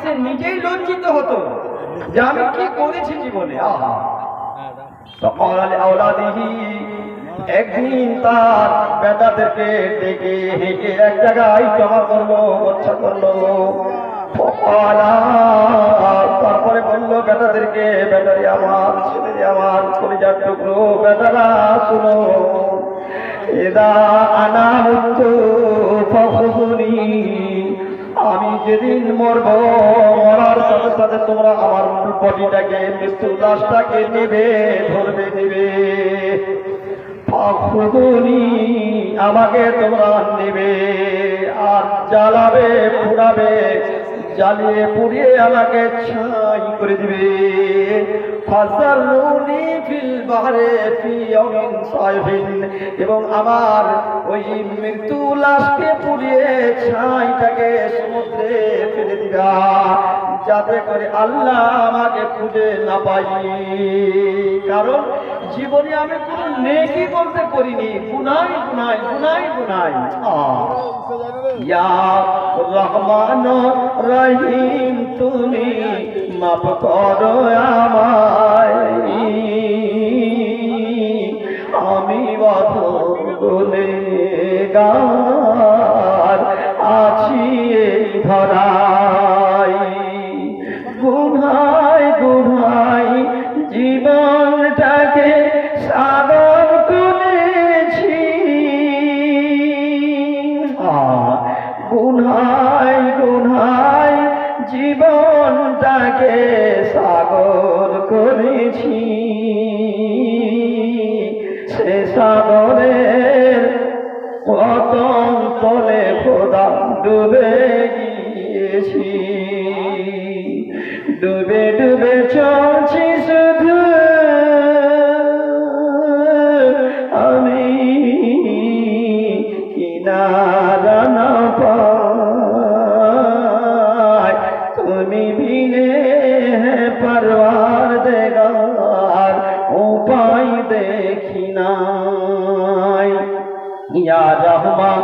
সে নিজেই লজ্জিত হতো যে আমি কি করেছি জীবনে। আহা একদিন তার বেটাদেরকে ডেকে হেঁকে এক জায়গায় জমা করলো, বচ্চা করলো। তারপরে বললো বেটাদেরকে, বেটারি আমার, ছেলে আমার, কলিজার টুকরো বেটারা শুনো, এদা আনা হতো ফখুনি, আমি যেদিন মরব, মরার সাথে সাথে তোমরা আমার বডিটাকে, মৃত্যু লাশটাকে নেবে, ধরবে, নেবে। ফখুনি, আমাকে তোমরা নেবে আর জ্বালাবে, পুড়াবে, জ্বালিয়ে পুড়িয়ে আমাকে ছাই করে দিবে। ফাজালুনি ফিল বাহরে ফি ইয়াউমিন সাইফিন, এবং আমার ওই মৃত্যু লাশকে পুড়িয়ে ছাইটাকে সমুদ্রে ফেলে দিবা, যাতে করে আল্লাহ আমাকে খুঁজে না পাই। কারণ জীবনে আমি কোনো নেকি বলতে করিনি, গুনাহ গুনাহ গুনাহ গুনাহ। ইয়া রহমান রহিম, তুমি মাফ করো আমায়, আমি গুনেহগার আছি এই ধরায়। গুনায় গুনায় জীবনটাকে সাগর করেছি, গুনায় গুনায় জীবনটাকে সাগর করেছি, সে সাগরের পতন তলে খোদা ডুবে গিয়েছি, ডুবে ডুবে চলছি শুধু আমি, কিনারা না পাই তুমি বিনে, পরওয়ারদিগার উপায় দেখি নাই। ইয়া রহমান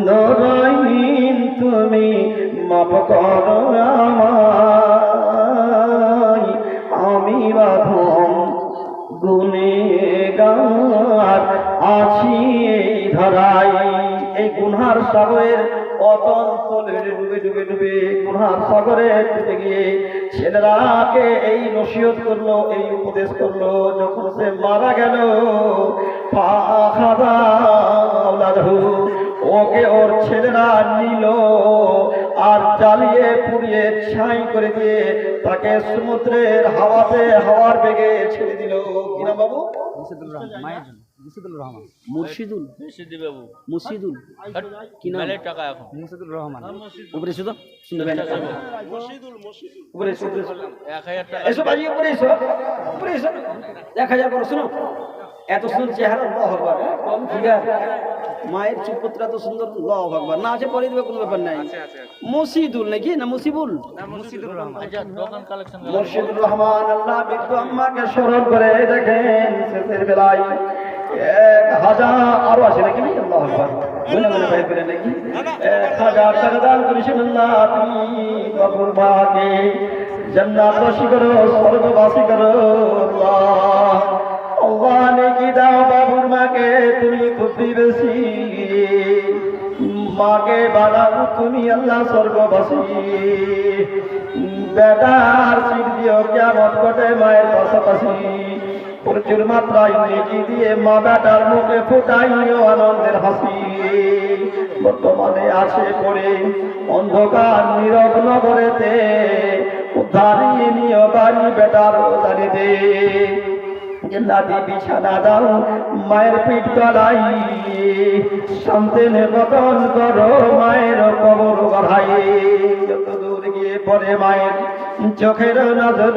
রহিম, তুমি মাফ করো আমায়, আমি বাঁধন গুনেহগার আছি এই ধরায়। এই গুনহার সাগরের অতল তলে ডুবে ডুবে ডুবে, গুনহার সাগরে ডুবে গিয়ে ছেলেরাকে এই নসিহত করলো, এই উপদেশ করলো। যখন সে মারা গেল, ওকে ওর ছেলেরা নিল আর জ্বালিয়ে পুড়িয়ে ছাই করে দিয়ে তাকে সমুদ্রের হাওয়াতে, হাওয়ার বেগে ছেড়ে দিল। কিনা বাবু? মুর্শিদুল রহমান, মুর্শিদুল, মুর্শিদুল কি নাম? টাকা এখন মুর্শিদুল রহমান। উপরে এসো তো, শুনবেন? উপরে এসো, 1000 টাকা এসো বাজি, উপরে এসো, উপরে এসো, 1000 করো। শুনো, এত সুন্দর চেহারা, আল্লাহু আকবার, কম ফিগার, মায়ের চুপত্রা তো সুন্দর, আল্লাহু আকবার। না আছে পরে দিবে, কোনো ব্যাপার নাই। মুর্শিদুল নাকি না মুসিবুল? মুর্শিদুর রহমান। মুর্শিদুর রহমান। আল্লাহ বিদ্যু আম্মাকে স্মরণ করে দেখেন শেষের বেলায় 1000 আরো আছে নাকি? আল্লাহু আকবার, মনে মনে ভাই করে নাকি 1000 টাকা দান করেছেন। আল্লাহ তুমি বাবুর মাকে জান্নাতবাসী করো, স্বর্গবাসী করো। আল্লাহ আল্লাহ নেকি দাও বাবুর মাকে, তুমি খুবই বেশি মাকে বানাও তুমি আল্লাহ স্বর্গবাসী। বেটার সিট দিও কিয়ামত ঘটে মায়ের পাশাপাশি, প্রচুর মাত্রায় নেকি দিয়ে মা বেটার মুখে ফুটাইও আনন্দের হাসি। বর্তমানে আসে পড়ে অন্ধকার নীরব নগরেতে, উদ্ধারিয়ে নিও বাড়ি বেটার উদ্ধারিতে। জান্নাতি বিছানা দাও মায়ের পিঠ তলাই, সন্তানে বদন করো মায়ের কবর গড়াই। যত দূর গিয়ে পড়ে মায়ের চোখের নজর,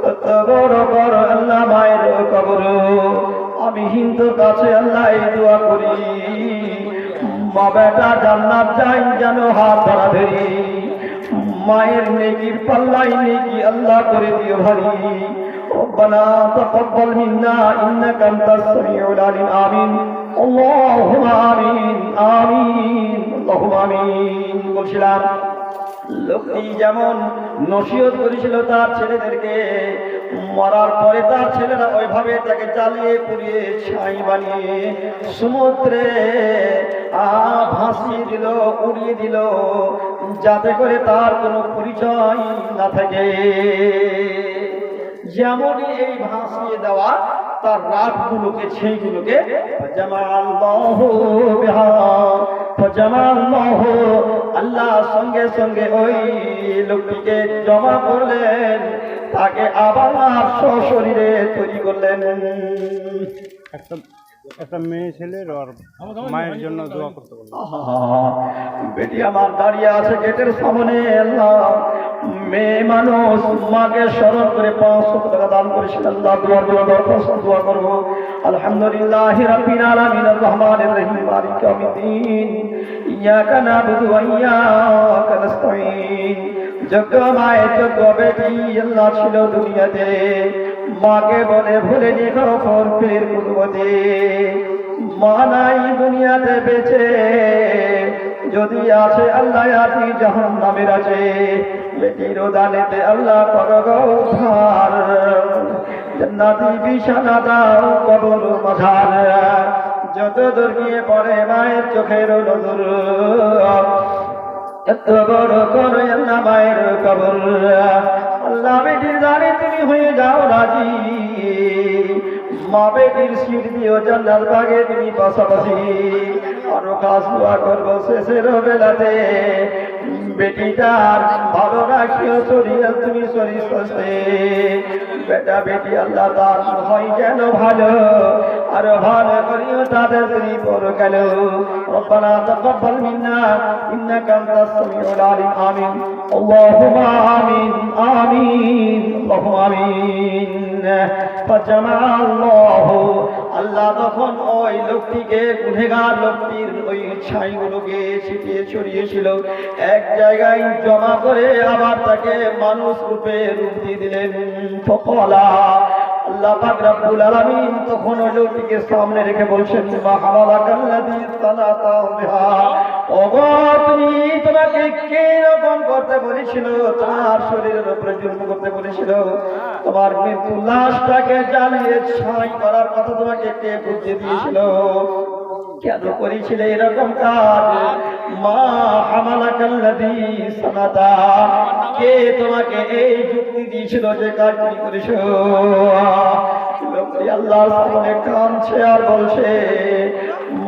তত বড় বড় আল্লাহ মায়ের কবর। আমি হিন্দুর কাছে আল্লাহ দোয়া করি, মা বেটা জান্নাত যাই যেন হাত ধরা ধরি। মায়ের নেকির পাল্লাই নেকি আল্লাহ করে দিও ভারী। ربنا تقبل منا إنك أنت السميع العليم آمين اللهم آمين آمين اللهم آمين বলছিলাম লোকটি যেমন নসিহত করেছিল তার ছেলেদেরকে, মরার পরে তার ছেলেরা ওইভাবে তাকে জ্বালিয়ে পুড়িয়ে ছাই বানিয়ে সমুদ্রে ভাসিয়ে দিল, উড়িয়ে দিল, যাতে করে তার কোনো পরিচয় না থাকে। যেমনই এই ভাসিয়ে দেওয়া তার রাতগুলোকে, সেইগুলোকে আল্লাহ সঙ্গে সঙ্গে ওই লোকটিকে জমা করলেন, তাকে আবার সশরীরে তৈরি করলেন। একটা মেয়ে ছেলের আর মায়ের জন্য দোয়া করতে বললেন। বেটি আমার দাঁড়িয়ে আছে গেটের সামনে, আল্লাহ মেয়ে মানুষ মাকে স্মরণ করে 500 টাকা দান করেছেন। আল্লাহ দোয়ার জন্য দরখাস্ত দোয়া করব। আলহামদুলিল্লাহ রাব্বিল আলামিন আর রহমানির রহিম মালিক ইয়াউমিদ্দিন ইয়াকা নাবুদু ওয়া ইয়াকা নাস্তাঈন। যোগ্য মায়ের যোগ্য বেটি আল্লাহ ছিল দুনিয়াতে, মাকে বলে ভুলেনি কখনো ফের কুদবতে। মা নাই দুনিয়াতে বেঁচে, যদি আছে আল্লাহ আতি জাহান্নামের আছে। বেটির দানেতে আল্লাহ করো উদ্ধার, জান্নাতি বিছানা দাও কবর মাঝার। যত দূর গিয়ে পড়ে মায়ের চোখের নজর, এত বড় করে আল্লাহ মায়ের কবর। আল্লাহ বেটির দানে তুমি হয়ে যাও রাজি, মা বেটির সিট দিও জান্নাত বাগে তুমি পাশাপাশি। আরো কাজ দোয়া করবো শেষের বেলাতে, বেটিটার ভালো রাখিও শরীর তুমি শরীর স্বাস্থ্যে। বেটা বেটি আল্লাহ তার হয় যেন ভালো, আর ভালো করিও তাদের তুমি পরকাল। রব্বানা তাকাব্বাল মিন্না ইন্নাকা আনতাস সামিউল আলিম। আমিন আল্লাহুম্মা আমিন আমিন আল্লাহুম্মা আমিন। আল্লাহ তখন ওই লোকটিকে, গুনেগার লোকটির ওই ছাইগুলোকে ছিটিয়ে ছড়িয়েছিল, এক জায়গায় জমা করে আবার তাকে মানুষ রূপে রূপ দিয়ে দিলেন। ফকলা আল্লাহ পাক রব্বুল আলামিন তখন ওই লোকটিকে সামনে রেখে বলছেন, মা হামালাকাল্লাযী সানাতা বিহা, ওগো তুমি, তোমাকে কে রকম করতে বলেছিল, তোমার শরীরের উপরে জুলুম করতে বলেছিল, তোমার মৃত্যু লাশটাকে জ্বালিয়ে ছাই করার কথা তোমাকে কে বুঝিয়ে দিয়েছিল, কেন করেছিলে এরকম কাজ? মা হামালাকাল্লাযী সানাতা, কে তোমাকে এই যুক্তি দিয়েছিল যে কাজ তুমি করেছো? লোকটি আল্লাহর সামনে কাঁদছে আর বলছে,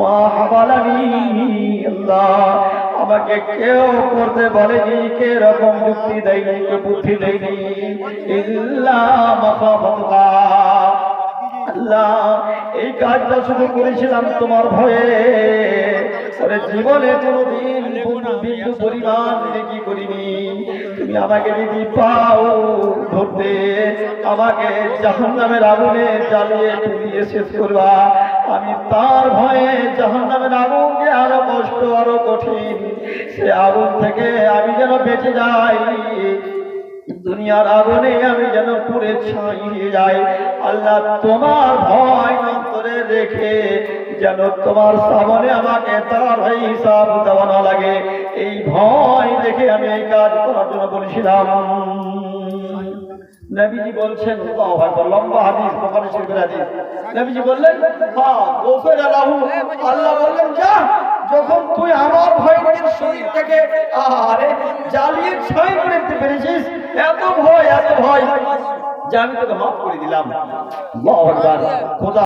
মা হামালানি, আল্লাহ আমাকে কেউ করতে বলেনি, কে রকম যুক্তি দেয়নি, কে বুদ্ধি দেয়নি, ইল্লা মাখাফাতুল্লাহ। আল্লাহ এই কাজটা শুধু করেছিলাম তোমার ভয়ে, জীবনে কোনোদিন বিন্দু পরিমাণ নেকি করিনি। তুমি আমাকে যদি পাও ধরতে, আমাকে জাহান্নামের আগুনে জ্বালিয়ে পুড়িয়ে শেষ করবা, আমি তার ভয়ে জাহান্নামের আগুনকে আরো কষ্ট, আরো কঠিন, সে আগুন থেকে আমি যেন বেঁচে যাই, দুনিয়ার আগুনে আমি যেন পুড়ে ছাই হয়ে যাই। আল্লাহ তোমার ভয় অন্তরে রেখে যেন তোমার সামনে আমাকে তার হিসাব দেওয়া না লাগে, এই ভয় রেখে আমি এই কাজ করার জন্য বলেছিলাম। নবীজি বলছেন, লম্বা হাদিস, বুখারী শরীফের হাদিস। নবীজি বললেন, হ্যাঁ গোফের আলাহু, আল্লাহ বললেন, যা, যখন তুই আমার ভয় নিজের শরীরটাকে জ্বালিয়ে ছাই করে দিতে পেরেছিস, এত ভয় যে আমি তোকে মাফ করে দিলাম। আল্লাহু আকবার। খোদা